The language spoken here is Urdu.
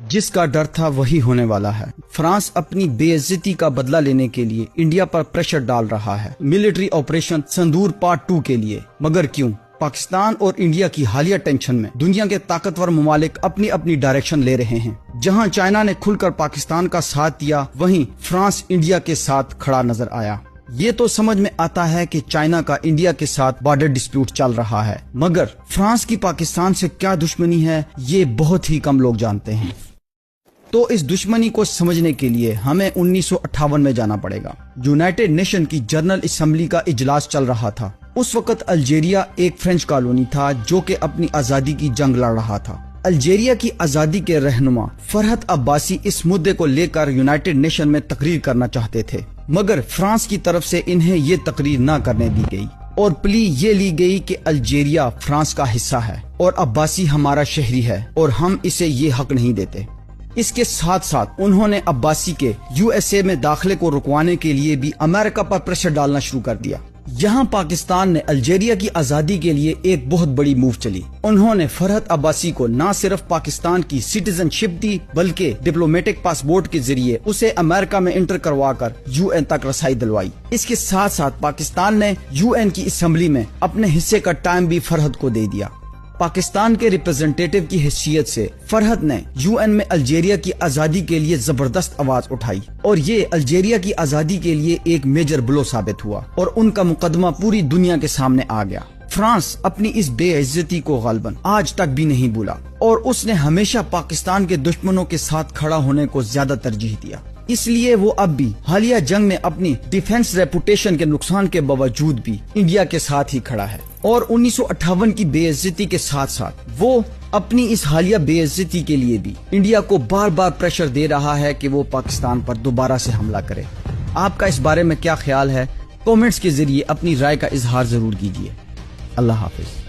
جس کا ڈر تھا وہی ہونے والا ہے۔ فرانس اپنی بے عزتی کا بدلہ لینے کے لیے انڈیا پر پریشر ڈال رہا ہے ملٹری آپریشن سندور پارٹ 2 کے لیے، مگر کیوں؟ پاکستان اور انڈیا کی حالیہ ٹینشن میں دنیا کے طاقتور ممالک اپنی اپنی ڈائریکشن لے رہے ہیں۔ جہاں چائنا نے کھل کر پاکستان کا ساتھ دیا، وہیں فرانس انڈیا کے ساتھ کھڑا نظر آیا۔ یہ تو سمجھ میں آتا ہے کہ چائنا کا انڈیا کے ساتھ بارڈر ڈسپیوٹ چل رہا ہے، مگر فرانس کی پاکستان سے کیا دشمنی ہے یہ بہت ہی کم لوگ جانتے ہیں۔ تو اس دشمنی کو سمجھنے کے لیے ہمیں 1958 میں جانا پڑے گا۔ یونائٹڈ نیشن کی جنرل اسمبلی کا اجلاس چل رہا تھا۔ اس وقت الجیریا ایک فرینچ کالونی تھا جو کہ اپنی آزادی کی جنگ لڑ رہا تھا۔ الجیریا کی آزادی کے رہنما فرحت عباسی اس مدعے کو لے کر یونائٹڈ نیشن میں تقریر کرنا چاہتے تھے، مگر فرانس کی طرف سے انہیں یہ تقریر نہ کرنے دی گئی اور پلی یہ لی گئی کہ الجیریا فرانس کا حصہ ہے اور عباسی ہمارا شہری ہے اور ہم اسے یہ حق نہیں دیتے۔ اس کے ساتھ ساتھ انہوں نے عباسی کے USA میں داخلے کو رکوانے کے لیے بھی امریکہ پر پریشر ڈالنا شروع کر دیا۔ یہاں پاکستان نے الجیریا کی آزادی کے لیے ایک بہت بڑی موو چلی۔ انہوں نے فرحت عباسی کو نہ صرف پاکستان کی سٹیزن شپ دی بلکہ ڈپلومیٹک پاسپورٹ کے ذریعے اسے امریکہ میں انٹر کروا کر UN تک رسائی دلوائی۔ اس کے ساتھ ساتھ پاکستان نے UN کی اسمبلی میں اپنے حصے کا ٹائم بھی فرحت کو دے دیا۔ پاکستان کے ریپرزنٹیٹیو کی حیثیت سے فرحت نے UN میں الجیریا کی آزادی کے لیے زبردست آواز اٹھائی اور یہ الجیریا کی آزادی کے لیے ایک میجر بلو ثابت ہوا اور ان کا مقدمہ پوری دنیا کے سامنے آ گیا۔ فرانس اپنی اس بے عزتی کو غالباً آج تک بھی نہیں بھولا اور اس نے ہمیشہ پاکستان کے دشمنوں کے ساتھ کھڑا ہونے کو زیادہ ترجیح دیا۔ اس لیے وہ اب بھی حالیہ جنگ میں اپنی ڈیفنس ریپوٹیشن کے نقصان کے باوجود بھی انڈیا کے ساتھ ہی کھڑا ہے اور 1958 کی بے عزتی کے ساتھ ساتھ وہ اپنی اس حالیہ بے عزتی کے لیے بھی انڈیا کو بار بار پریشر دے رہا ہے کہ وہ پاکستان پر دوبارہ سے حملہ کرے۔ آپ کا اس بارے میں کیا خیال ہے؟ کومنٹس کے ذریعے اپنی رائے کا اظہار ضرور کیجیے۔ اللہ حافظ۔